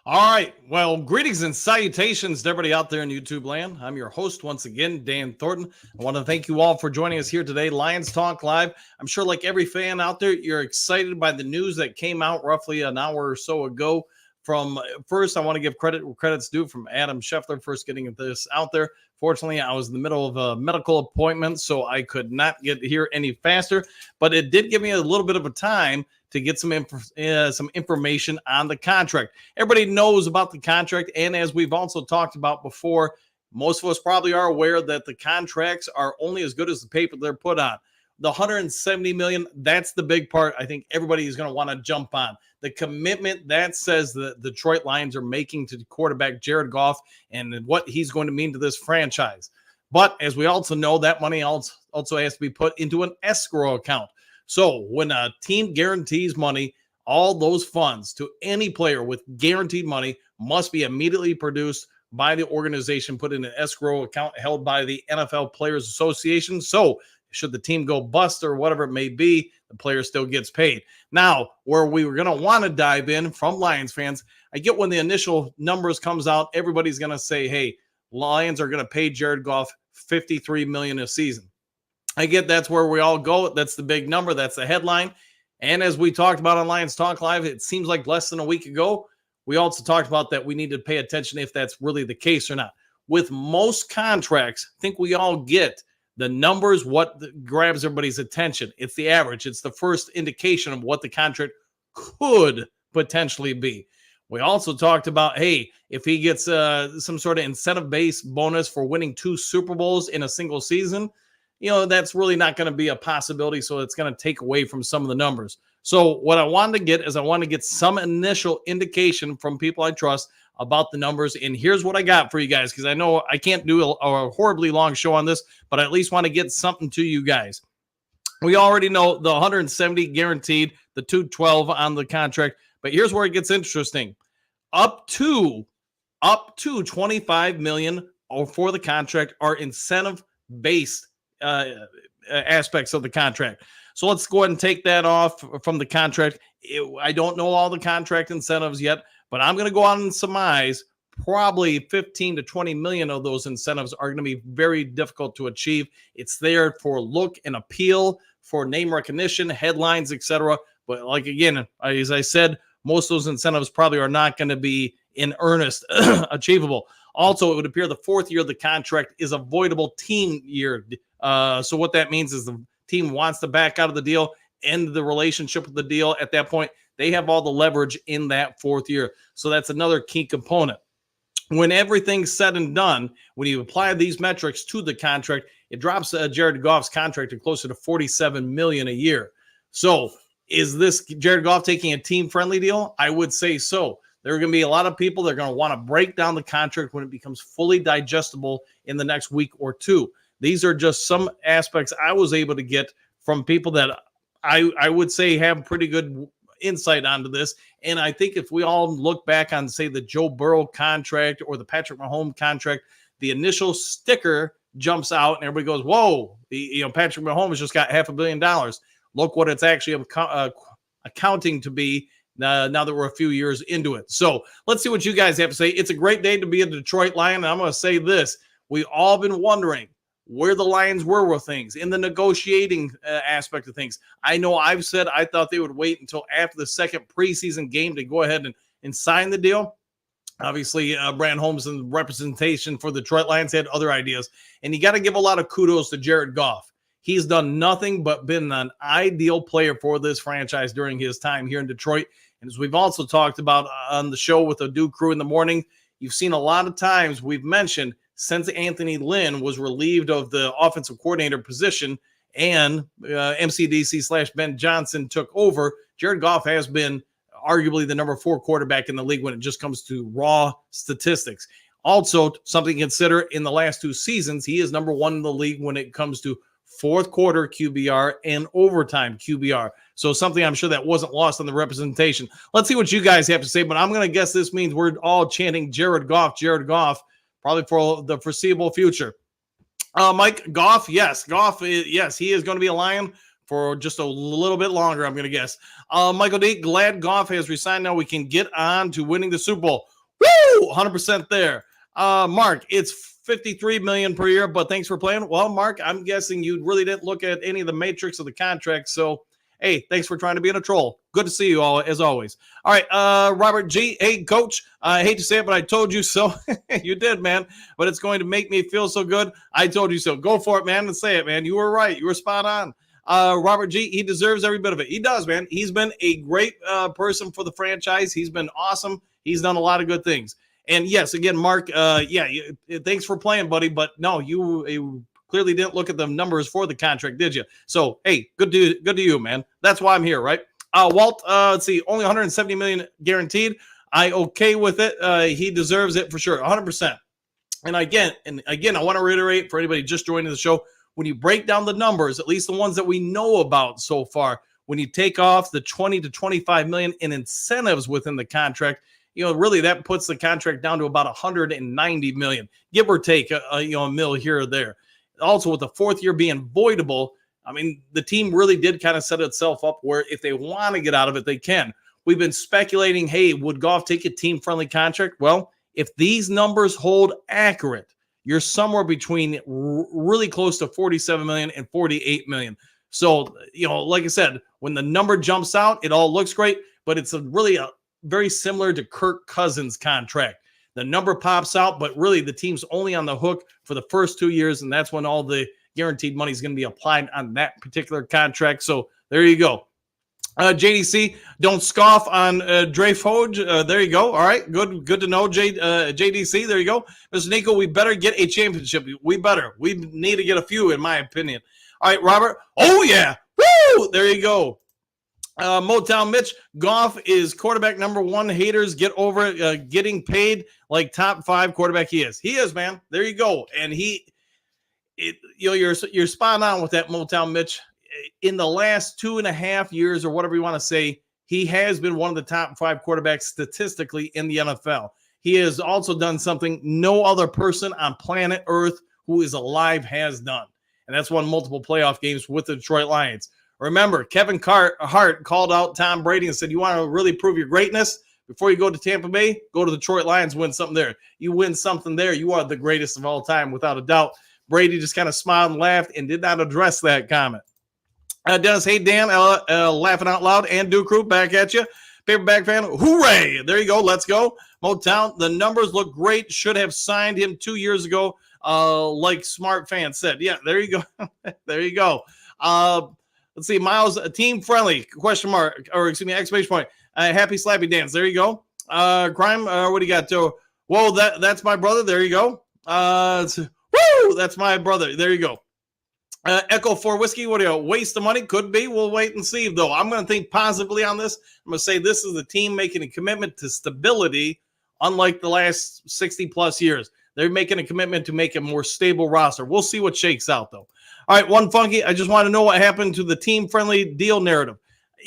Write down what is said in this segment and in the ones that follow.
All right. Well, greetings and salutations to everybody out there in YouTube land. I'm your host once again, Dan Thornton. I want to thank you all for joining us here today, Lions Talk Live. I'm sure, like every fan out there, you're excited by the news that came out roughly an hour or so ago. From first, I want to give credit where credit's due from Adam Scheffler first getting this out there. Fortunately, I was in the middle of a medical appointment, so I could not get here any faster. But it did give me a little bit of a time to get some information on the contract. Everybody knows about the contract, and as we've also talked about before, most of us probably are aware that the contracts are only as good as the paper they're put on. The $170 million, that's the big part I think everybody is going to want to jump on. The commitment that says the Detroit Lions are making to quarterback Jared Goff and what he's going to mean to this franchise. But as we also know, that money also has to be put into an escrow account. So when a team guarantees money, all those funds to any player with guaranteed money must be immediately produced by the organization, put in an escrow account held by the NFL Players Association. So should the team go bust or whatever it may be, the player still gets paid. Now, where we were going to want to dive in from Lions fans, I get when the initial numbers comes out, everybody's going to say, hey, Lions are going to pay Jared Goff $53 million a season. I get that's where we all go. That's the big number. That's the headline. And as we talked about on Lions Talk Live, it seems like less than a week ago, we also talked about that we need to pay attention if that's really the case or not. With most contracts, I think we all get the numbers, what grabs everybody's attention. It's the average. It's the first indication of what the contract could potentially be. We also talked about, hey, if he gets some sort of incentive-based bonus for winning 2 Super Bowls in a single season, that's really not going to be a possibility. So it's going to take away from some of the numbers. So what I wanted to get is I want to get some initial indication from people I trust about the numbers. And here's what I got for you guys, because I know I can't do a horribly long show on this, but I at least want to get something to you guys. We already know the 170 guaranteed, the 212 on the contract. But here's where it gets interesting. Up to $25 million for the contract are incentive-based aspects of the contract. So let's go ahead and take that off from the contract. I don't know all the contract incentives yet, but I'm going to go on and surmise probably 15 to 20 million of those incentives are going to be very difficult to achieve. It's there for look and appeal, for name recognition, headlines, etc. But like again, as I said, most of those incentives probably are not going to be in earnest achievable. Also, it would appear the 4th year of the contract is a voidable team year. So what that means is the team wants to back out of the deal, end the relationship with the deal. At that point, they have all the leverage in that 4th year. So that's another key component. When everything's said and done, when you apply these metrics to the contract, it drops Jared Goff's contract to closer to $47 million a year. So is this Jared Goff taking a team-friendly deal? I would say so. There are going to be a lot of people that are going to want to break down the contract when it becomes fully digestible in the next week or two. These are just some aspects I was able to get from people that I would say have pretty good insight onto this. And I think if we all look back on, say, the Joe Burrow contract or the Patrick Mahomes contract, the initial sticker jumps out and everybody goes, whoa, Patrick Mahomes just got $500 million. Look what it's actually accounting to be now that we're a few years into it. So let's see what you guys have to say. It's a great day to be a Detroit Lion. And I'm going to say this. We've all been wondering where the Lions were with things in the negotiating aspect of things. I know I've said I thought they would wait until after the second preseason game to go ahead and sign the deal. Obviously, Brand Holmes and representation for the Detroit Lions had other ideas. And you got to give a lot of kudos to Jared Goff. He's done nothing but been an ideal player for this franchise during his time here in Detroit. And as we've also talked about on the show with the Duke Crew in the morning, you've seen a lot of times we've mentioned since Anthony Lynn was relieved of the offensive coordinator position and MCDC/Ben Johnson took over, Jared Goff has been arguably the number 4 quarterback in the league when it just comes to raw statistics. Also, something to consider, in the last 2 seasons, he is number 1 in the league when it comes to fourth quarter QBR and overtime QBR. So something I'm sure that wasn't lost on the representation. Let's see what you guys have to say, but I'm going to guess this means we're all chanting Jared Goff, probably for the foreseeable future. Mike, Goff, yes. Yes, he is going to be a Lion for just a little bit longer, I'm going to guess. Michael D., glad Goff has resigned. Now we can get on to winning the Super Bowl. Woo! 100% there. Mark, it's $53 million per year, but thanks for playing. Well, Mark, I'm guessing you really didn't look at any of the matrix of the contract. So, hey, thanks for trying to be a troll. Good to see you all, as always. All right, Robert G. Hey, Coach, I hate to say it, but I told you so. You did, man. But it's going to make me feel so good. I told you so. Go for it, man, and say it, man. You were right. You were spot on. Robert G., he deserves every bit of it. He does, man. He's been a great person for the franchise. He's been awesome. He's done a lot of good things. And yes, again, Mark, thanks for playing, buddy. But no, you clearly didn't look at the numbers for the contract, did you? So, hey, good to you, man. That's why I'm here, right? Walt, let's see, only $170 million guaranteed. I okay with it. He deserves it for sure, 100%. And again, I want to reiterate for anybody just joining the show, when you break down the numbers, at least the ones that we know about so far, when you take off the 20 to 25 million in incentives within the contract, really that puts the contract down to about 190 million, give or take a mil here or there. Also, with the fourth year being voidable, I mean, the team really did kind of set itself up where if they want to get out of it, they can. We've been speculating, hey, would Goff take a team-friendly contract? Well, if these numbers hold accurate, you're somewhere between really close to 47 million and 48 million. So, like I said, when the number jumps out, it all looks great, but it's really very similar to Kirk Cousins' contract. The number pops out, but really the team's only on the hook for the first 2 years, and that's when all the guaranteed money is going to be applied on that particular contract. So there you go. JDC, don't scoff on Drafe Hoge. There you go. All right, good to know, JDC. There you go. Mr. Nico, we better get a championship. We need to get a few, in my opinion. All right, Robert. Oh, yeah. Woo! There you go. Motown Mitch, Goff is quarterback number one. Haters, get over it. Getting paid like top 5 quarterback he is. He is, man. There you go. And you're spot on with that, Motown Mitch. In the last 2.5 years, or whatever you want to say, he has been one of the top 5 quarterbacks statistically in the NFL. He has also done something no other person on planet Earth who is alive has done. And that's won multiple playoff games with the Detroit Lions. Remember, Kevin Hart called out Tom Brady and said, you want to really prove your greatness? Before you go to Tampa Bay, go to the Detroit Lions, win something there. You win something there, you are the greatest of all time, without a doubt. Brady just kind of smiled and laughed and did not address that comment. Dennis, hey, Dan, laughing out loud, and Duke Crew, back at you. Paperback fan, hooray! There you go, let's go. Motown, the numbers look great. Should have signed him 2 years ago, like Smart Fan said. Yeah, there you go. There you go. Let's see, Miles, team friendly, question mark, or excuse me, exclamation point. Happy Slappy Dance. There you go. Crime, what do you got? Whoa, that's my brother. There you go. Woo, that's my brother. There you go. Echo 4 Whiskey, what do you waste of money? Could be. We'll wait and see, though. I'm going to think positively on this. I'm going to say this is the team making a commitment to stability, unlike the last 60-plus years. They're making a commitment to make a more stable roster. We'll see what shakes out, though. All right, One Funky, I just want to know what happened to the team-friendly deal narrative.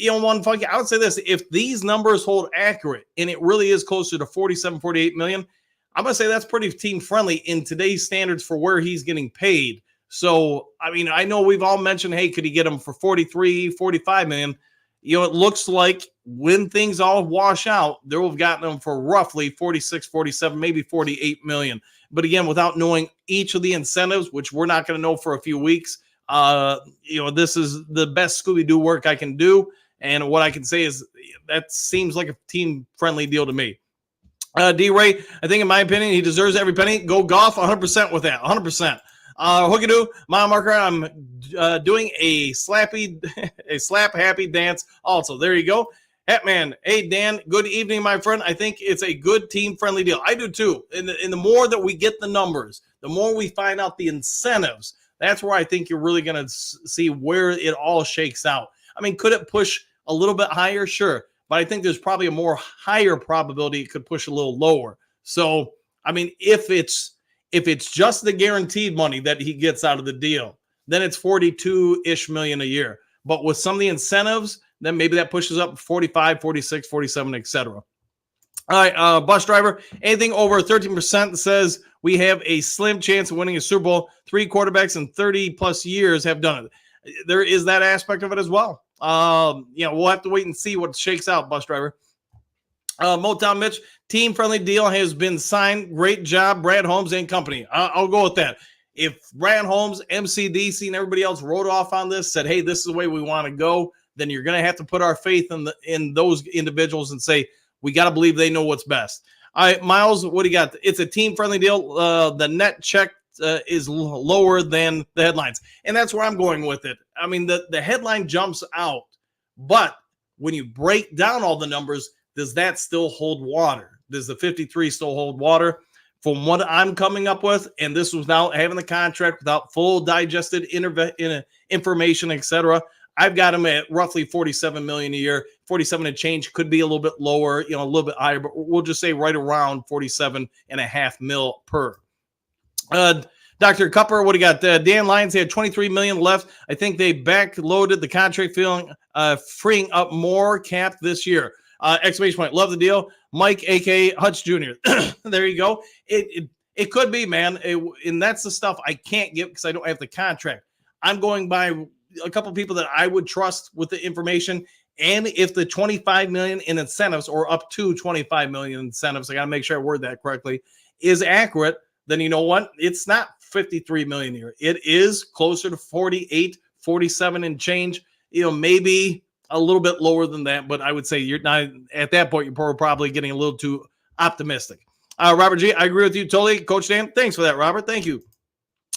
One Funky, I would say this. If these numbers hold accurate, and it really is closer to 47, 48 million, I'm going to say that's pretty team-friendly in today's standards for where he's getting paid. So, I mean, I know we've all mentioned, hey, could he get him for 43, 45 million? It looks like when things all wash out, they'll have gotten him for roughly 46, 47, maybe 48 million. But again, without knowing each of the incentives, which we're not going to know for a few weeks, this is the best Scooby-Doo work I can do. And what I can say is that seems like a team-friendly deal to me. D-Ray, I think in my opinion, he deserves every penny. Go Goff 100% with that, 100%. Hookadoo, mile marker, I'm doing a slap happy dance also. There you go. Hatman, hey, Dan, good evening, my friend. I think it's a good team-friendly deal. I do, too. And the more that we get the numbers, the more we find out the incentives, that's where I think you're really going to see where it all shakes out. I mean, could it push a little bit higher? Sure. But I think there's probably a more higher probability it could push a little lower. So, I mean, if it's just the guaranteed money that he gets out of the deal, then it's 42-ish million a year. But with some of the incentives, then maybe that pushes up 45, 46, 47, etc. All right, bus driver, anything over 13% says we have a slim chance of winning a Super Bowl. 3 quarterbacks in 30-plus years have done it. There is that aspect of it as well. We'll have to wait and see what shakes out, bus driver. Motown Mitch, team-friendly deal has been signed. Great job, Brad Holmes and company. I'll go with that. If Brad Holmes, MCDC, and everybody else wrote off on this, said, hey, this is the way we want to go, then you're going to have to put our faith in those individuals and say, we got to believe they know what's best. All right, Miles, what do you got? It's a team-friendly deal. The net check is lower than the headlines. And that's where I'm going with it. I mean, the headline jumps out, but when you break down all the numbers, does that still hold water? Does the 53 still hold water? From what I'm coming up with, and this was without having the contract, without full digested information, etc., I've got him at roughly $47 million a year. 47 and change, could be a little bit lower, a little bit higher, but we'll just say right around 47.5 mil per. Dr. Cupper, what do you got? Dan Lyons, they had $23 million left. I think they backloaded the contract, freeing up more cap this year. Exclamation point. Love the deal. Mike, a.k.a. Hutch Jr. There you go. It could be, man. And that's the stuff I can't get because I don't have the contract. I'm going by a couple of people that I would trust with the information. And if the $25 million in incentives, or up to $25 million incentives, I got to make sure I word that correctly, is accurate, then you know what? It's not $53 million a year. It is closer to 48, 47 and change. Maybe a little bit lower than that, but I would say you're not at that point. You're probably getting a little too optimistic. Robert G, I agree with you totally. Coach Dan, thanks for that, Robert. Thank you.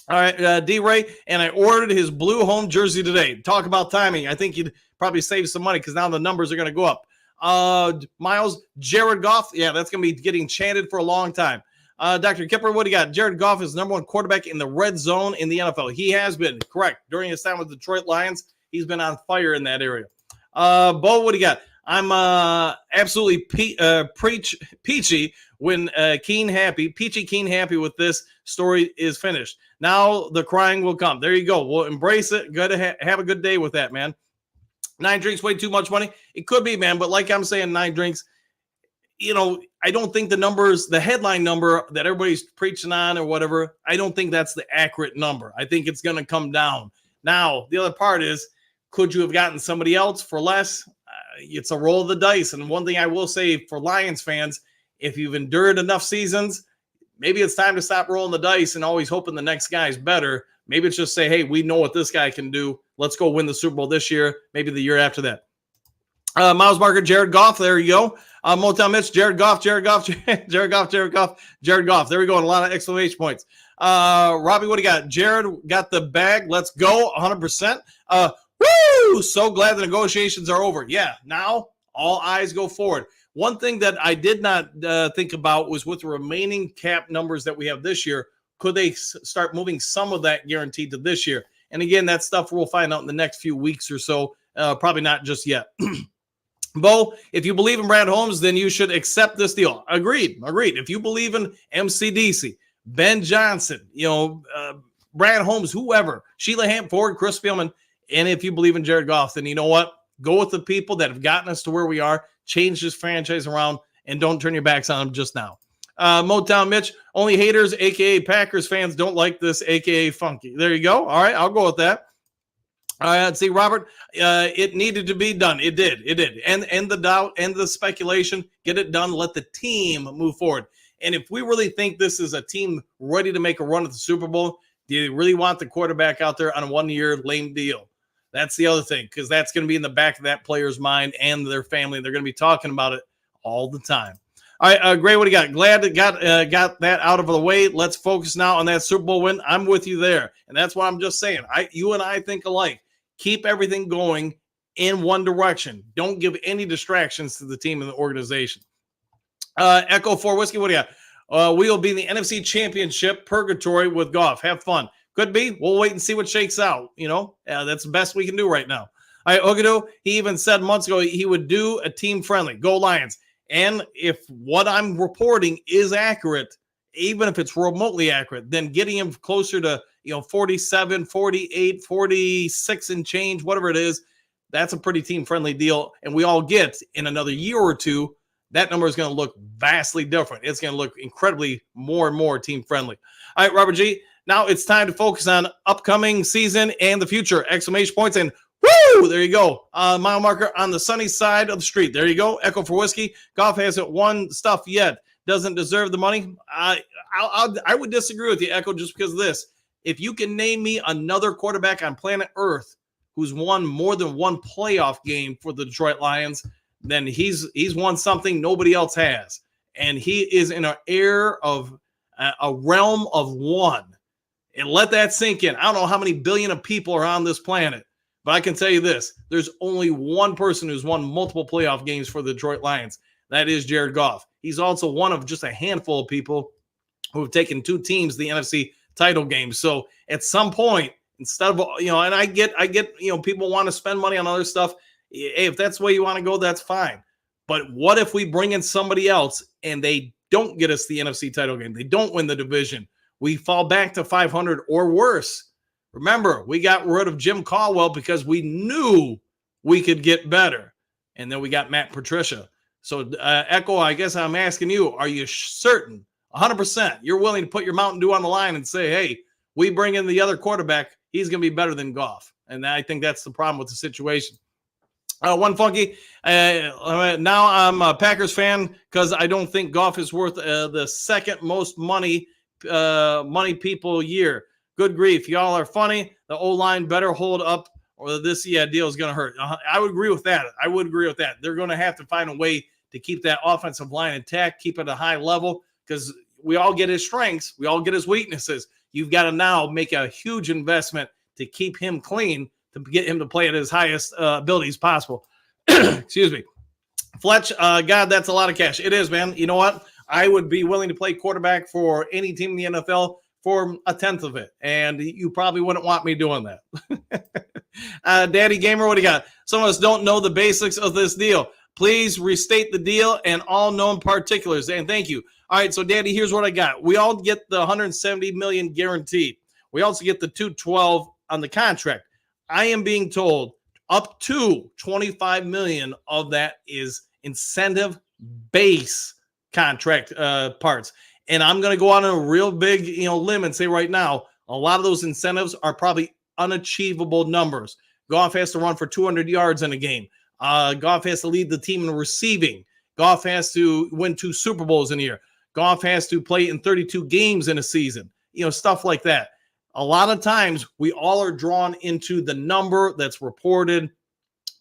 All right, D-Ray, and I ordered his blue home jersey today. Talk about timing. I think you'd probably save some money because now the numbers are going to go up. Miles, Jared Goff, yeah, that's going to be getting chanted for a long time. Dr. Kipper, what do you got? Jared Goff is number one quarterback in the red zone in the NFL. He has been, correct. During his time with the Detroit Lions, he's been on fire in that area. Bo, what do you got? I'm absolutely peachy when Keen happy with this story is finished. Now the crying will come. There you go. We'll embrace it. Got to have a good day with that, man. 9 drinks, way too much money. It could be, man, but like I'm saying, 9 drinks, I don't think the numbers, the headline number that everybody's preaching on or whatever, I don't think that's the accurate number. I think it's going to come down. Now, the other part is, could you have gotten somebody else for less? It's a roll of the dice. And one thing I will say for Lions fans, if you've endured enough seasons, maybe it's time to stop rolling the dice and always hoping the next guy's better. Maybe it's just say, hey, we know what this guy can do. Let's go win the Super Bowl this year, maybe the year after that. Miles Barker, Jared Goff, there you go. Motown Mitch, Jared Goff. There we go, and a lot of exclamation points. Robbie, what do you got? Jared got the bag. Let's go, 100%. Woo! So glad the negotiations are over. Yeah, now all eyes go forward. One thing that I did not think about was with the remaining cap numbers that we have this year, could they start moving some of that guaranteed to this year? And again, that stuff we'll find out in the next few weeks or so. Probably not just yet. Bo, if you believe in Brad Holmes, then you should accept this deal. Agreed. If you believe in MCDC, Ben Johnson, Brad Holmes, whoever, Sheila Hamp, Ford, Chris Spielman, and if you believe in Jared Goff, then you know what? Go with the people that have gotten us to where we are, change this franchise around, and don't turn your backs on them just now. Motown Mitch, only haters, a.k.a. Packers fans, don't like this, a.k.a. funky. There you go. All right, I'll go with that. All right, let's see, Robert, it needed to be done. It did. And the doubt and the speculation, get it done. Let the team move forward. And if we really think this is a team ready to make a run at the Super Bowl, do you really want the quarterback out there on a 1-year lame deal? That's the other thing, because that's going to be in the back of that player's mind and their family. They're going to be talking about it all the time. All right, Gray, what do you got? Glad that got that out of the way. Let's focus now on that Super Bowl win. I'm with you there, and that's what I'm just saying. You and I think alike. Keep everything going in one direction. Don't give any distractions to the team and the organization. Echo 4 Whiskey, what do you got? We will be in the NFC Championship purgatory with Goff. Have fun. Could be. We'll wait and see what shakes out. That's the best we can do right now. All right, Ogado, he even said months ago he would do a team friendly. Go Lions. And if what I'm reporting is accurate, even if it's remotely accurate, then getting him closer to 47, 48, 46 and change, whatever it is, that's a pretty team-friendly deal. And we all get in another year or two, that number is going to look vastly different. It's going to look incredibly more and more team-friendly. All right, Robert G., now it's time to focus on upcoming season and the future. Exclamation points and Woo! There you go. Mile marker on the sunny side of the street. There you go. Echo for whiskey. Goff hasn't won stuff yet. Doesn't deserve the money. I would disagree with you, Echo, just because of this. If you can name me another quarterback on planet Earth who's won more than one playoff game for the Detroit Lions, then he's won something nobody else has. And he is in an air of a realm of one. And let that sink in. I don't know how many billion of people are on this planet, but I can tell you this. There's only one person who's won multiple playoff games for the Detroit Lions. That is Jared Goff. He's also one of just a handful of people who have taken two teams to the NFC title game. So at some point, instead of, and I get, people want to spend money on other stuff. Hey, if that's the way you want to go, that's fine. But what if we bring in somebody else and they don't get us the NFC title game? They don't win the division. We fall back to 500 or worse. Remember, we got rid of Jim Caldwell because we knew we could get better. And then we got Matt Patricia. So, Echo, I guess I'm asking you, are you certain, 100%, you're willing to put your Mountain Dew on the line and say, hey, we bring in the other quarterback, he's going to be better than Goff? And I think that's the problem with the situation. One funky. Now I'm a Packers fan because I don't think Goff is worth the second most money people a year. Good grief. Y'all are funny. The O-line better hold up or this deal is going to hurt. I would agree with that. They're going to have to find a way to keep that offensive line intact, keep it at a high level, because we all get his strengths. We all get his weaknesses. You've got to now make a huge investment to keep him clean, to get him to play at his highest abilities possible. Excuse me. Fletch, God, that's a lot of cash. It is, man. You know what? I would be willing to play quarterback for any team in the NFL for a tenth of it. And you probably wouldn't want me doing that. Daddy Gamer, what do you got? Some of us don't know the basics of this deal. Please restate the deal and all known particulars. And thank you. All right, so Daddy, here's what I got. We all get the $170 million guaranteed. We also get the $212 on the contract. I am being told up to $25 million of that is incentive base contract parts. And I'm going to go on a real big, limb and say right now, a lot of those incentives are probably unachievable numbers. Goff has to run for 200 yards in a game. Goff has to lead the team in receiving. Goff has to win 2 Super Bowls in a year. Goff has to play in 32 games in a season. Stuff like that. A lot of times we all are drawn into the number that's reported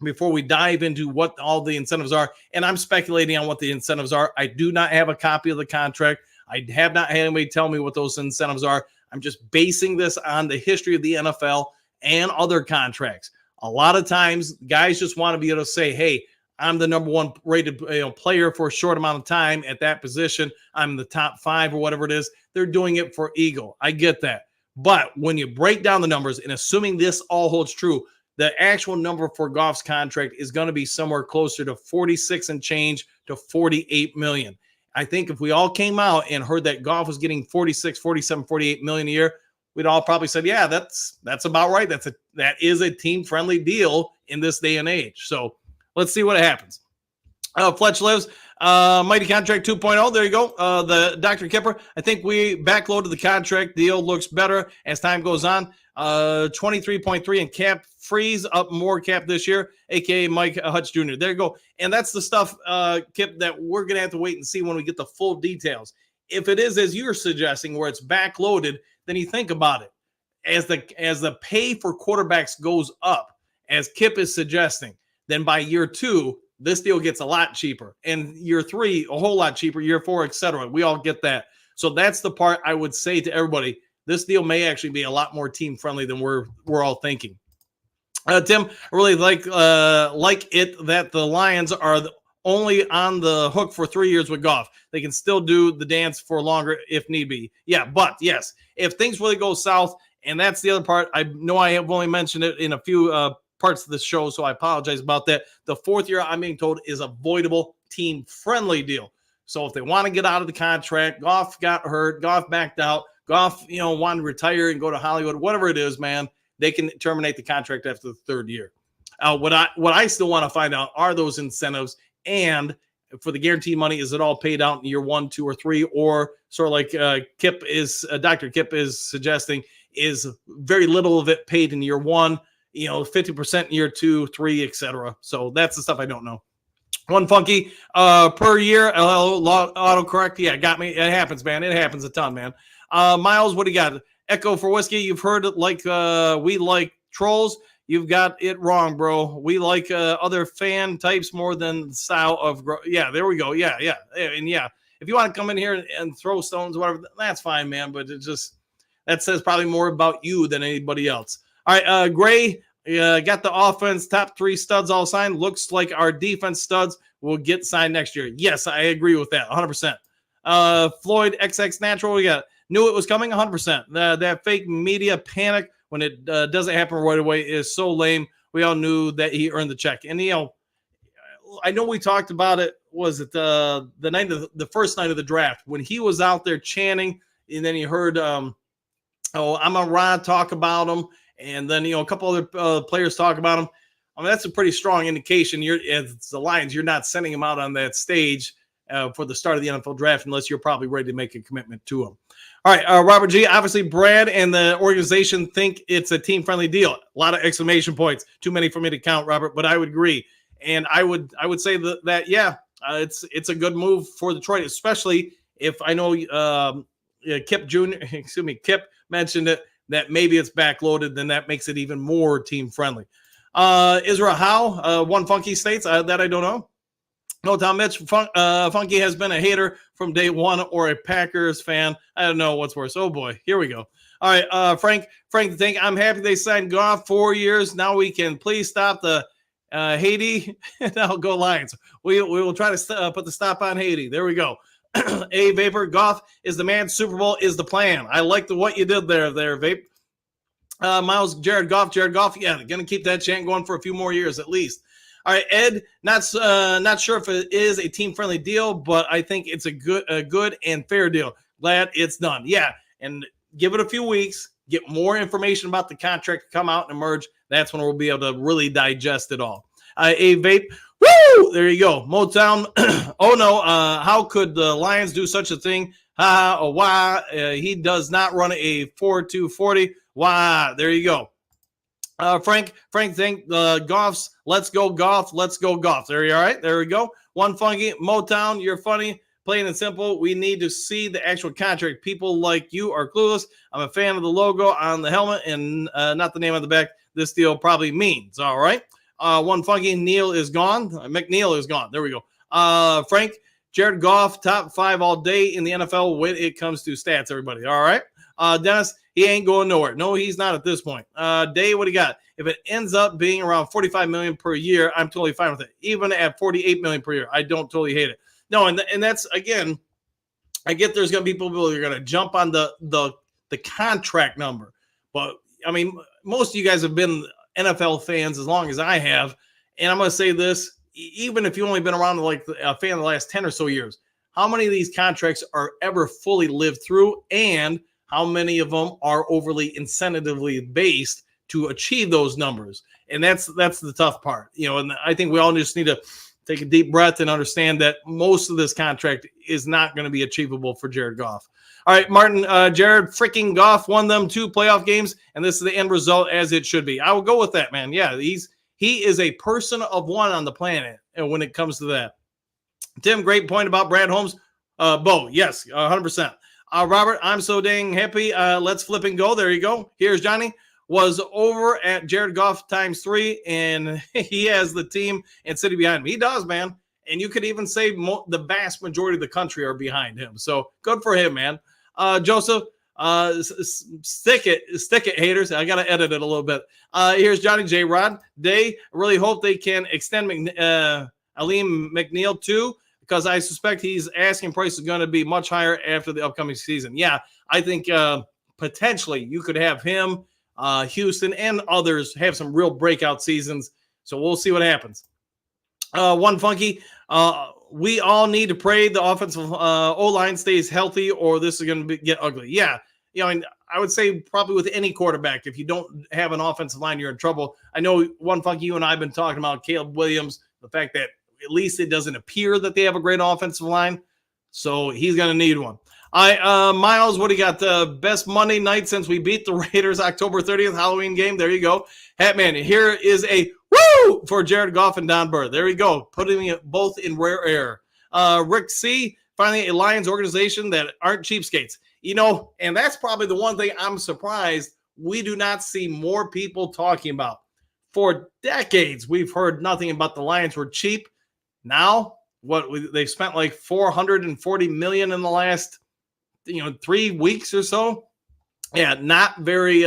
before we dive into what all the incentives are. And I'm speculating on what the incentives are. I do not have a copy of the contract. I have not had anybody tell me what those incentives are. I'm just basing this on the history of the NFL and other contracts. A lot of times guys just want to be able to say, hey, I'm the number one rated player for a short amount of time at that position. I'm the top 5 or whatever it is. They're doing it for ego. I get that. But when you break down the numbers and assuming this all holds true, the actual number for Goff's contract is going to be somewhere closer to 46 and change to 48 million. I think if we all came out and heard that Goff was getting 46, 47, 48 million a year, we'd all probably said, yeah, that's about right. That is a team-friendly deal in this day and age. So let's see what happens. Fletch lives. Mighty Contract 2.0. There you go. The Dr. Kipper. I think we backloaded the contract. Deal looks better as time goes on. 23.3 and cap freeze up more cap this year, aka Mike Hutch Jr. There you go. And that's the stuff, Kip, that we're gonna have to wait and see when we get the full details. If it is as you're suggesting, where it's backloaded, then you think about it. As the pay for quarterbacks goes up, as Kip is suggesting, then by year 2, this deal gets a lot cheaper. And year 3, a whole lot cheaper, year 4, etc. We all get that. So that's the part I would say to everybody. This deal may actually be a lot more team-friendly than we're all thinking. Tim, I really like it that the Lions are only on the hook for 3 years with Goff. They can still do the dance for longer if need be. Yeah, but yes, if things really go south, and that's the other part. I know I have only mentioned it in a few parts of the show, so I apologize about that. The 4th year, I'm being told, is a voidable team-friendly deal. So if they want to get out of the contract, Goff got hurt, Goff backed out, Goff, wanted to retire and go to Hollywood, whatever it is, man, they can terminate the contract after the 3rd year. What I still want to find out are those incentives, and for the guaranteed money, is it all paid out in year 1, 2, or 3, or sort of like Dr. Kip is suggesting, is very little of it paid in year 1, 50% in year 2, 3, etc. So that's the stuff I don't know. One funky per year autocorrect. Yeah, got me. It happens, man. It happens a ton, man. Miles, what do you got? Echo for whiskey. You've heard it like we like trolls. You've got it wrong, bro. We like other fan types more than style of yeah, there we go. Yeah. And yeah, if you want to come in here and throw stones, whatever, that's fine, man. But it just, that says probably more about you than anybody else. All right, Gray, got the offense, top 3 studs all signed. Looks like our defense studs will get signed next year. Yes, I agree with that, 100%. Floyd, XX Natural, we got knew it was coming, 100%. That fake media panic when it doesn't happen right away is so lame. We all knew that he earned the check. And, I know we talked about it, was it the night of the first night of the draft, when he was out there chanting, and then he heard, I'm a Rod talk about him. And then, a couple other players talk about him. I mean, that's a pretty strong indication. It's the Lions, you're not sending him out on that stage for the start of the NFL draft unless you're probably ready to make a commitment to him. All right, Robert G. Obviously, Brad and the organization think it's a team-friendly deal. A lot of exclamation points. Too many for me to count, Robert, but I would agree. And I would say that yeah, it's a good move for Detroit, especially if I know Kip mentioned it, that maybe it's backloaded, then that makes it even more team-friendly. Israel Howe, one funky states, that I don't know. No, Tom Mitch, Funky has been a hater from day one or a Packers fan. I don't know what's worse. Oh, boy. Here we go. All right, Frank the Tank, I'm happy they signed Goff 4 years. Now we can please stop the Haiti. Now go Lions. We will try to put the stop on Haiti. There we go. A Vapor, Goff is the man. Super Bowl is the plan. I like what you did there, Vape. Miles, Jared Goff. Yeah, they're going to keep that chant going for a few more years at least. All right, Ed, not sure if it is a team-friendly deal, but I think it's a good and fair deal. Glad it's done. Yeah, and give it a few weeks, get more information about the contract to come out and emerge. That's when we'll be able to really digest it all. A Vape, woo! There you go. Motown, oh no, how could the Lions do such a thing? Ha, oh, why? He does not run a 4.240. Why? There you go. Frank, think Goff's. Let's go Goff. There you all right. There we go. One funky Motown. You're funny. Plain and simple. We need to see the actual contract. People like you are clueless. I'm a fan of the logo on the helmet and not the name on the back. This deal probably means. All right. One funky Neil is gone. McNeil is gone. There we go. Frank, Jared Goff, top 5 all day in the NFL when it comes to stats. Everybody. All right. Dennis, he ain't going nowhere. No, he's not at this point. Dave, what do you got? If it ends up being around $45 million per year, I'm totally fine with it. Even at $48 million per year, I don't totally hate it. No, and that's, again, I get there's going to be people who are going to jump on the contract number. But, I mean, most of you guys have been NFL fans as long as I have. And I'm going to say this, even if you've only been around like a fan of the last 10 or so years, how many of these contracts are ever fully lived through, and how many of them are overly incentively based to achieve those numbers? And that's the tough part, and I think we all just need to take a deep breath and understand that most of this contract is not going to be achievable for Jared Goff. All right, Martin, Jared freaking Goff won them 2 playoff games, and this is the end result as it should be. I will go with that, man. Yeah, he is a person of one on the planet, and when it comes to that. Tim, great point about Brad Holmes. Bo, yes, 100%. Robert, I'm so dang happy. Let's flip and go. There you go. Here's Johnny. Was over at Jared Goff ×3, and he has the team and city behind him. He does, man. And you could even say the vast majority of the country are behind him. So good for him, man. Joseph, stick it, haters. I got to edit it a little bit. Here's Johnny J. Rod. They really hope they can extend Aleem McNeil too, because I suspect his asking price is going to be much higher after the upcoming season. Yeah, I think potentially you could have him, Houston, and others have some real breakout seasons. So we'll see what happens. One funky, we all need to pray the offensive O-line stays healthy, or this is going to get ugly. Yeah, and I would say probably with any quarterback, if you don't have an offensive line, you're in trouble. I know one funky, you and I have been talking about Caleb Williams, the fact that at least it doesn't appear that they have a great offensive line. So he's going to need one. Miles, what do you got? The best Monday night since we beat the Raiders, October 30th, Halloween game. There you go. Hatman, here is a woo for Jared Goff and Don Burr. There you go. Putting it both in rare air. Rick C, finally a Lions organization that aren't cheapskates. And that's probably the one thing I'm surprised we do not see more people talking about. For decades, we've heard nothing about the Lions were cheap. Now, they've spent like $440 million in the last 3 weeks or so. Yeah, not very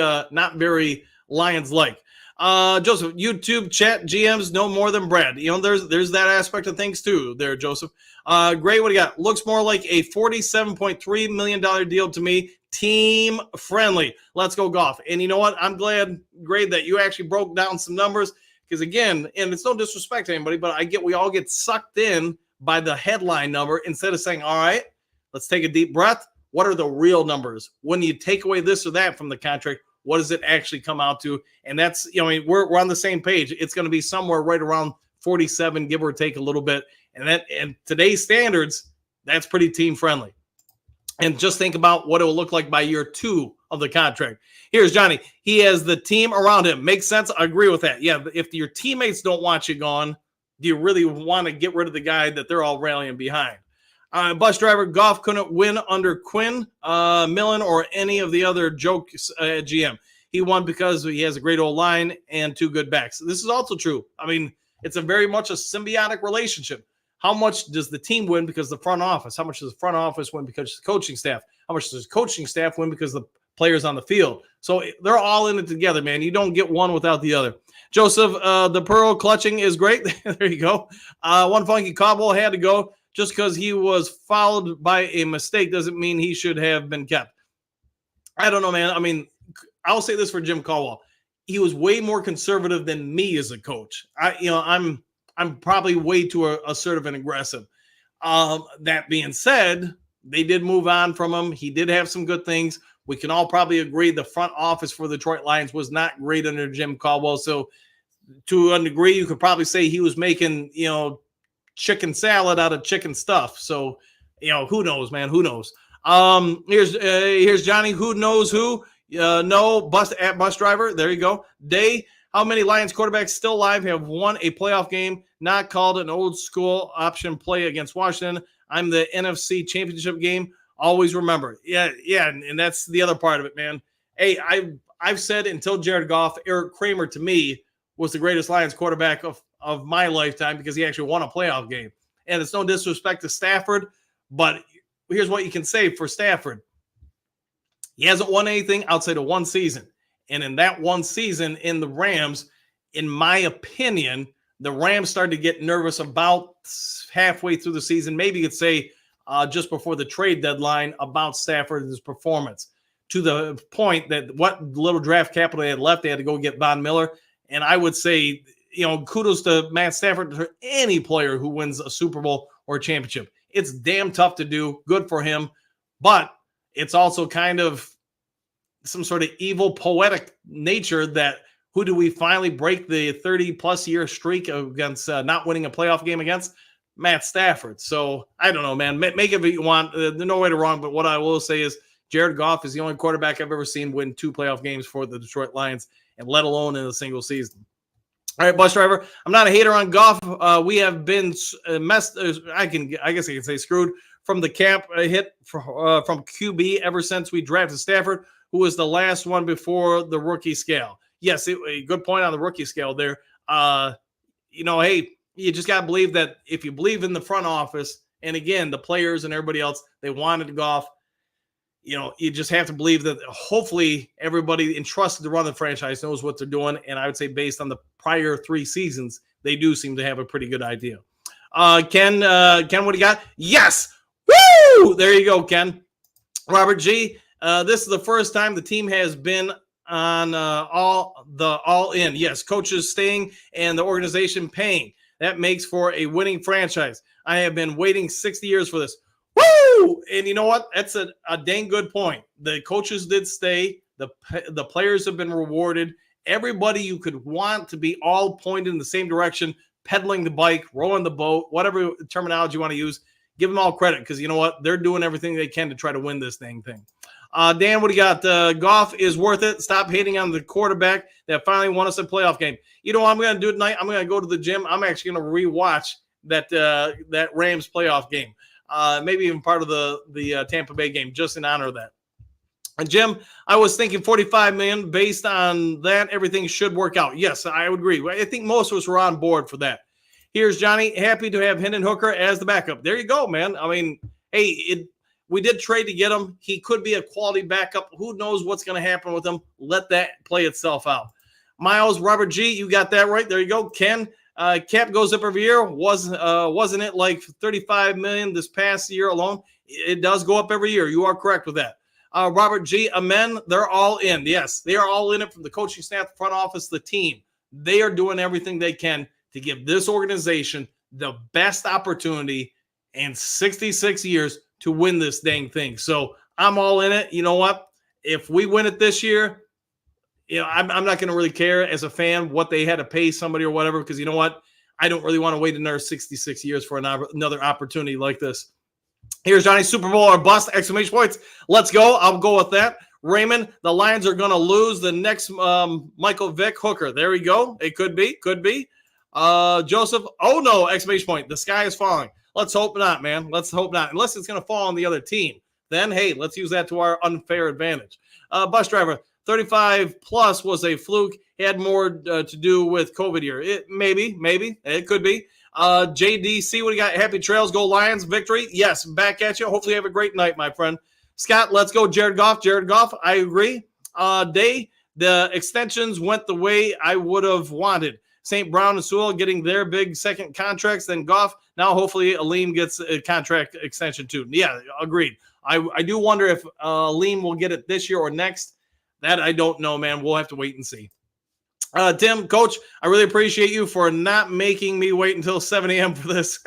Lions like. Joseph, YouTube chat GMs know more than Brad. There's that aspect of things too there, Joseph. Gray, what do you got? Looks more like a $47.3 million deal to me. Team friendly. Let's go Goff. And you know what? I'm glad, Gray, that you actually broke down some numbers because, again, and it's no disrespect to anybody, but we all get sucked in by the headline number instead of saying, all right, let's take a deep breath. What are the real numbers? When you take away this or that from the contract, what does it actually come out to? And that's, we're on the same page. It's going to be somewhere right around 47, give or take a little bit. And today's standards, that's pretty team friendly. And just think about what it will look like by year 2 of the contract. Here's Johnny. He has the team around him. Makes sense. I agree with that. Yeah, if your teammates don't want you gone, do you really want to get rid of the guy that they're all rallying behind? Bus driver Goff couldn't win under Quinn, Millen, or any of the other jokes at GM. He won because he has a great old line and 2 good backs. This is also true. I mean, it's a very much a symbiotic relationship. How much does the team win because of the front office? How much does the front office win because of the coaching staff? How much does the coaching staff win because of the players on the field? So they're all in it together, man. You don't get one without the other. Joseph, the pearl clutching is great. There you go. One funky cobble had to go. Just because he was fouled by a mistake doesn't mean he should have been kept. I don't know, man. I mean, I'll say this for Jim Caldwell. He was way more conservative than me as a coach. I'm probably way too assertive and aggressive. That being said, they did move on from him. He did have some good things. We can all probably agree the front office for the Detroit Lions was not great under Jim Caldwell. So to a degree, you could probably say he was making, chicken salad out of chicken stuff. So, who knows, man? Who knows? Here's Johnny. Who knows who? No, bus driver. There you go. Day. How many Lions quarterbacks still alive have won a playoff game, not called an old school option play against Washington? I'm the NFC Championship game. Always remember. Yeah, and that's the other part of it, man. Hey, I've said until Jared Goff, Eric Kramer to me was the greatest Lions quarterback of my lifetime because he actually won a playoff game. And it's no disrespect to Stafford, but here's what you can say for Stafford. He hasn't won anything outside of one season. And in that one season in the Rams, in my opinion, the Rams started to get nervous about halfway through the season. Maybe you could say just before the trade deadline about Stafford and his performance to the point that what little draft capital they had left, they had to go get Von Miller. And I would say, kudos to Matt Stafford, to any player who wins a Super Bowl or a championship. It's damn tough to do. Good for him. But it's also kind of some sort of evil poetic nature that who do we finally break the 30-plus year streak against not winning a playoff game against? Matt Stafford. So I don't know, man. Make it what you want. There's no way to wrong. But what I will say is Jared Goff is the only quarterback I've ever seen win 2 playoff games for the Detroit Lions, and let alone in a single season. All right, bus driver. I'm not a hater on Goff. We have been messed. I guess I can say screwed from the cap hit from QB ever since we drafted Stafford, who was the last one before the rookie scale. Yes, a good point on the rookie scale there. Hey, you just got to believe that if you believe in the front office, and again, the players and everybody else, they wanted Goff. You just have to believe that hopefully everybody entrusted to run the franchise knows what they're doing. And I would say based on the prior 3 seasons, they do seem to have a pretty good idea. Ken, what do you got? Yes. Woo! There you go, Ken. Robert G. This is the first time the team has been on all in. Yes, coaches staying and the organization paying. That makes for a winning franchise. I have been waiting 60 years for this. Woo! And you know what? That's a dang good point. The coaches did stay. The players have been rewarded. Everybody you could want to be all pointed in the same direction, pedaling the bike, rowing the boat, whatever terminology you want to use, Give them all credit because you know what? They're doing everything they can to try to win this dang thing. Dan, what do you got? Goff is worth it. Stop hating on the quarterback that finally won us a playoff game. You know what I'm going to do tonight? I'm going to go to the gym. I'm actually going to rewatch that Rams playoff game. Maybe even part of the Tampa Bay game, just in honor of that. And Jim, I was thinking 45 million. Based on that, everything should work out. Yes, I would agree. I think most of us were on board for that. Here's Johnny. Happy to have Hendon Hooker as the backup. There you go, man. I mean, hey, we did trade to get him. He could be a quality backup. Who knows what's going to happen with him? Let that play itself out. Miles, Robert G, you got that right. There you go. Ken, cap goes up every year. Wasn't it like 35 million this past year alone? It does go up every year. You are correct with that. Robert G, amen. They're all in. Yes, they are all in it from the coaching staff, the front office, the team. They are doing everything they can to give this organization the best opportunity in 66 years to win this dang thing. So I'm all in it. You know what? If we win it this year, you know, I'm not going to really care as a fan what they had to pay somebody or whatever, because you know what? I don't really want to wait another 66 years for another opportunity like this. Here's Johnny, Super Bowl or bust, exclamation points. Let's go. I'll go with that. Raymond, the Lions are going to lose the next Michael Vick Hooker. There we go. It could be. Joseph, oh no, exclamation point. The sky is falling. Let's hope not, man. Let's hope not. Unless it's going to fall on the other team. Then, hey, let's use that to our unfair advantage. Bus driver, 35 plus was a fluke. He had more to do with COVID year. Maybe. It could be. JDC, what do you got? Happy trails, go Lions, victory. Yes, back at you. Hopefully you have a great night, my friend. Scott, let's go. Jared Goff, I agree. The extensions went the way I would have wanted. St. Brown and Sewell getting their big second contracts, then Goff. Now hopefully Aleem gets a contract extension too. Yeah, agreed. I do wonder if Aleem will get it this year or next. That I don't know, man. We'll have to wait and see. Tim, Coach, I really appreciate you for not making me wait until 7 a.m. for this.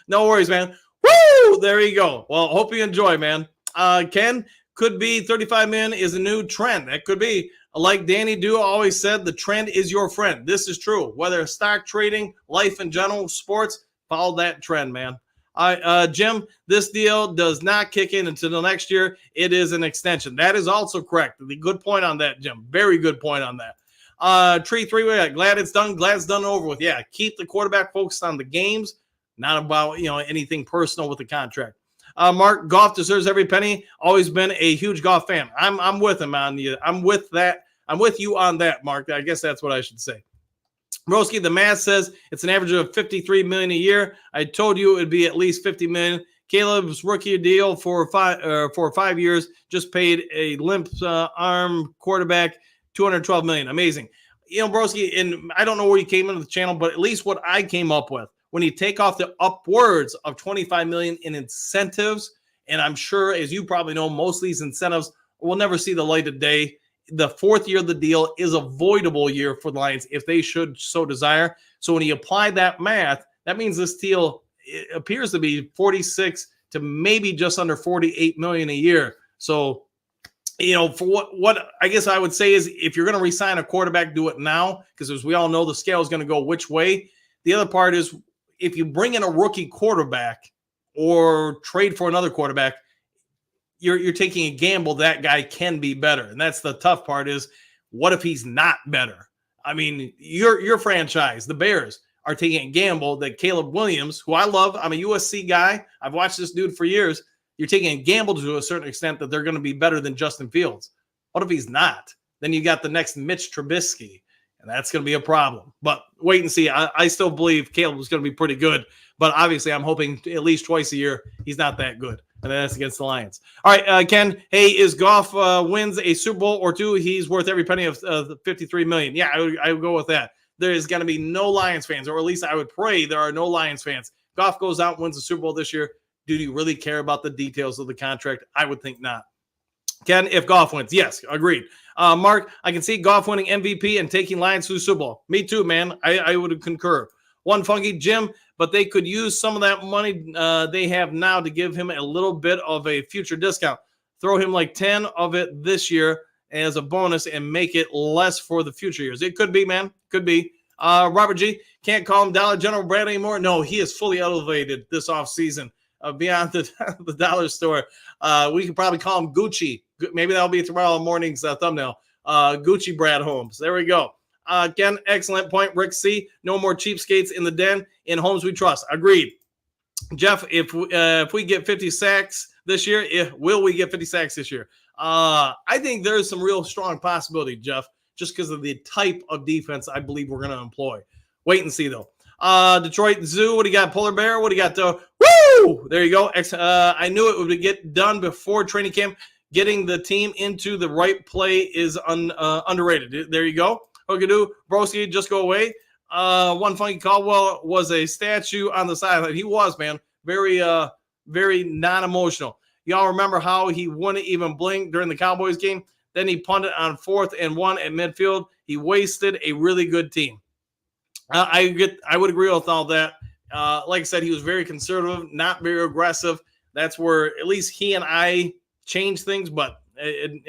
No worries, man. Woo! There you go. Well, hope you enjoy, man. Ken, could be 35 million is a new trend. That could be. Like Danny Do always said, the trend is your friend. This is true. Whether stock trading, life in general, sports, follow that trend, man. Jim, this deal does not kick in until the next year. It is an extension. That is also correct. Good point on that, Jim. Very good point on that. Tree 3, glad it's done. Glad it's done and over with. Yeah, keep the quarterback focused on the games, not about anything personal with the contract. Mark, Goff deserves every penny. Always been a huge Goff fan. I'm with him on you. I'm with that. I'm with you on that, Mark. I guess that's what I should say. Broski, the math says it's an average of 53 million a year. I told you it would be at least 50 million. Caleb's rookie deal for 5 years just paid a limp arm quarterback 212 million. Amazing. Broski, and I don't know where you came into the channel, but at least what I came up with, when you take off the upwards of 25 million in incentives, and I'm sure, as you probably know, most of these incentives will never see the light of day. The fourth year of the deal is a voidable year for the Lions if they should so desire. So when you apply that math, that means this deal appears to be 46 to maybe just under 48 million a year. So, for what I guess I would say is if you're going to re-sign a quarterback, do it now, because as we all know, the scale is going to go which way. The other part is if you bring in a rookie quarterback or trade for another quarterback, you're taking a gamble that guy can be better. And that's the tough part is what if he's not better? I mean, your franchise, the Bears, are taking a gamble that Caleb Williams, who I love, I'm a USC guy. I've watched this dude for years. You're taking a gamble to a certain extent that they're going to be better than Justin Fields. What if he's not? Then you got the next Mitch Trubisky, and that's going to be a problem. But wait and see. I still believe Caleb is going to be pretty good. But obviously, I'm hoping at least twice a year he's not that good. And that's against the Lions. All right, Ken, hey, is Goff wins a Super Bowl or two? He's worth every penny of the 53 million. Yeah, I would go with that. There is going to be no Lions fans, or at least I would pray there are no Lions fans. Goff goes out and wins the Super Bowl this year. Do you really care about the details of the contract? I would think not. Ken, if Goff wins, yes, agreed. Mark, I can see Goff winning MVP and taking Lions to the Super Bowl. Me too, man. I would concur. One funky Jim, but they could use some of that money they have now to give him a little bit of a future discount. Throw him like 10 of it this year as a bonus and make it less for the future years. It could be, man. Could be. Robert G, can't call him Dollar General Brad anymore. No, he is fully elevated this offseason. beyond the, the dollar store. We could probably call him Gucci. Maybe that'll be tomorrow morning's thumbnail. Gucci Brad Holmes. There we go. Ken, excellent point. Rick C. No more cheapskates in the den. In homes we trust. Agreed. Jeff, if we get 50 sacks this year, will we get 50 sacks this year? I think there's some real strong possibility, Jeff, just because of the type of defense I believe we're going to employ. Wait and see, though. Detroit Zoo, what do you got? Polar Bear, what do you got? Woo! There you go. I knew it would get done before training camp. Getting the team into the right play is underrated. There you go. Hookadoo, Broski, just go away. One funky Caldwell was a statue on the sideline. He was, man. Very, very non-emotional. Y'all remember how he wouldn't even blink during the Cowboys game? Then he punted on 4th and 1 at midfield. He wasted a really good team. I would agree with all that. Like I said, he was very conservative, not very aggressive. That's where at least he and I change things, but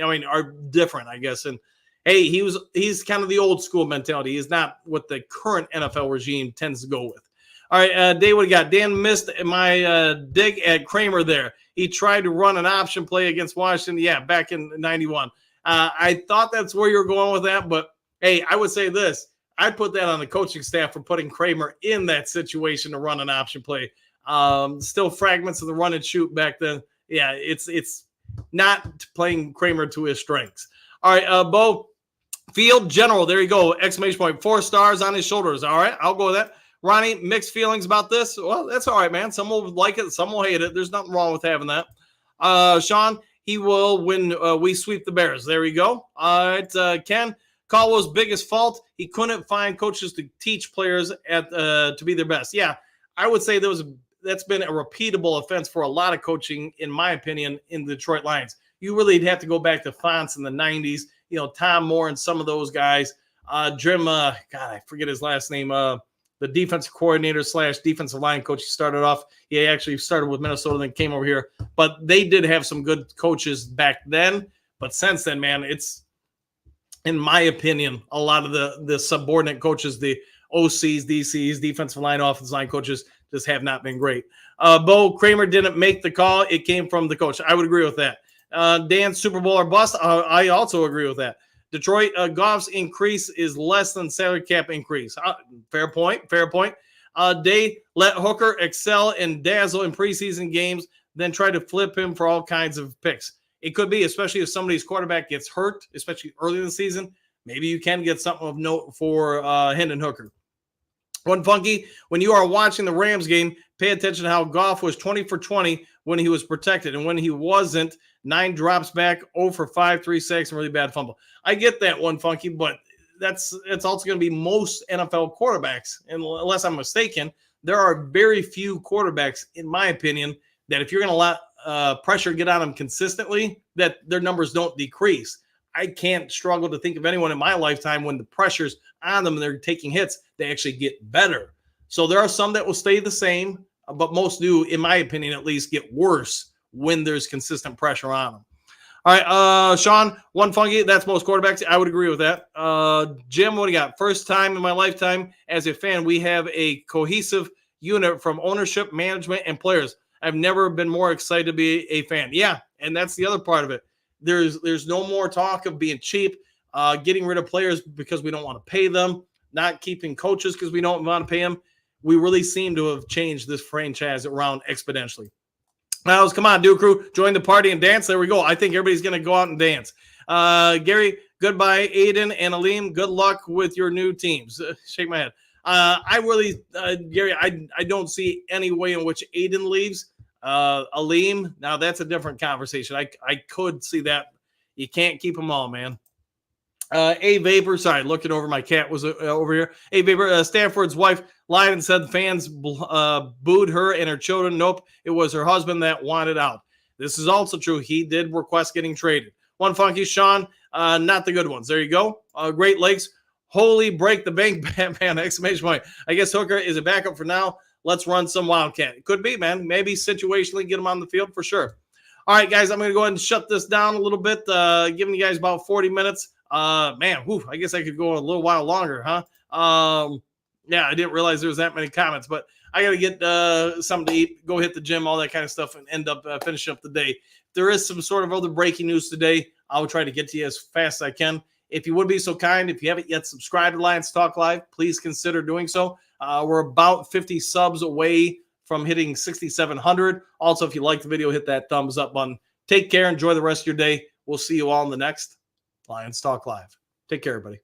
are different, I guess. And hey, he's kind of the old school mentality. He's not what the current NFL regime tends to go with. All right, Dave, what do you got? Dan missed my dig at Kramer there. He tried to run an option play against Washington, back in 91. I thought that's where you were going with that, but hey, I would say this. I'd put that on the coaching staff for putting Kramer in that situation to run an option play. Still fragments of the run and shoot back then. Yeah, it's not playing Kramer to his strengths. All right, Bo, field general. There you go. Exclamation point. 4 stars on his shoulders. All right, I'll go with that. Ronnie, mixed feelings about this. Well, that's all right, man. Some will like it. Some will hate it. There's nothing wrong with having that. Sean, he will when we sweep the Bears. There you go. All right, Ken, Caldwell's biggest fault, he couldn't find coaches to teach players to be their best. Yeah, I would say that's been a repeatable offense for a lot of coaching, in my opinion, in the Detroit Lions. You really have to go back to Fonts in the 90s, Tom Moore and some of those guys. Jim, God, I forget his last name, the defensive coordinator / defensive line coach. He started off, he actually started with Minnesota, then came over here. But they did have some good coaches back then. But since then, man, it's, in my opinion, a lot of the subordinate coaches, the OCs, DCs, defensive line, offensive line coaches, just have not been great. Bo, Kramer didn't make the call. It came from the coach. I would agree with that. Dan, Super Bowl or bust. I also agree with that. Detroit, Goff's increase is less than salary cap increase. Fair point. Day, let Hooker excel and dazzle in preseason games, then try to flip him for all kinds of picks. It could be, especially if somebody's quarterback gets hurt, especially early in the season. Maybe you can get something of note for Hendon Hooker. One funky, when you are watching the Rams game, pay attention to how Goff was 20 for 20 when he was protected. And when he wasn't, 9 drops back, 0 for 5, 3 sacks, and really bad fumble. I get that one, funky, but it's also going to be most NFL quarterbacks. And unless I'm mistaken, there are very few quarterbacks, in my opinion, that if you're going to let pressure get on them consistently, that their numbers don't decrease. I can't struggle to think of anyone in my lifetime when the pressure's on them and they're taking hits, they actually get better. So there are some that will stay the same, but most do, in my opinion, at least get worse when there's consistent pressure on them. All right, Sean, one funky, that's most quarterbacks. I would agree with that. Jim, what do you got? First time in my lifetime as a fan, we have a cohesive unit from ownership, management, and players. I've never been more excited to be a fan. Yeah, and that's the other part of it. There's no more talk of being cheap, getting rid of players because we don't want to pay them, not keeping coaches because we don't want to pay them. We really seem to have changed this franchise around exponentially. Now, come on, Duke Crew, join the party and dance. There we go. I think everybody's going to go out and dance. Gary, goodbye, Aiden and Aleem. Good luck with your new teams. Shake my head. I really, Gary, I don't see any way in which Aiden leaves. Aleem, now that's a different conversation. I could see that. You can't keep them all, man. A Vapor, sorry, looking over, my cat was over here. A Vapor, Stanford's wife lied and said the fans booed her and her children. Nope, it was her husband that wanted out. This is also true. He did request getting traded. One funky, Sean, not the good ones. There you go. Great Lakes, holy break the bank, Batman, exclamation point. I guess Hooker is a backup for now. Let's run some Wildcat. It could be, man. Maybe situationally get him on the field for sure. All right, guys, I'm going to go ahead and shut this down a little bit, giving you guys about 40 minutes. Man, whew, I guess I could go a little while longer, huh? Yeah, I didn't realize there was that many comments, but I got to get something to eat, go hit the gym, all that kind of stuff, and end up finishing up the day. If there is some sort of other breaking news today, I will try to get to you as fast as I can. If you would be so kind, if you haven't yet subscribed to Lions Talk Live, please consider doing so. We're about 50 subs away from hitting 6,700. Also, if you like the video, hit that thumbs up button. Take care. Enjoy the rest of your day. We'll see you all in the next Lions Talk Live. Take care, everybody.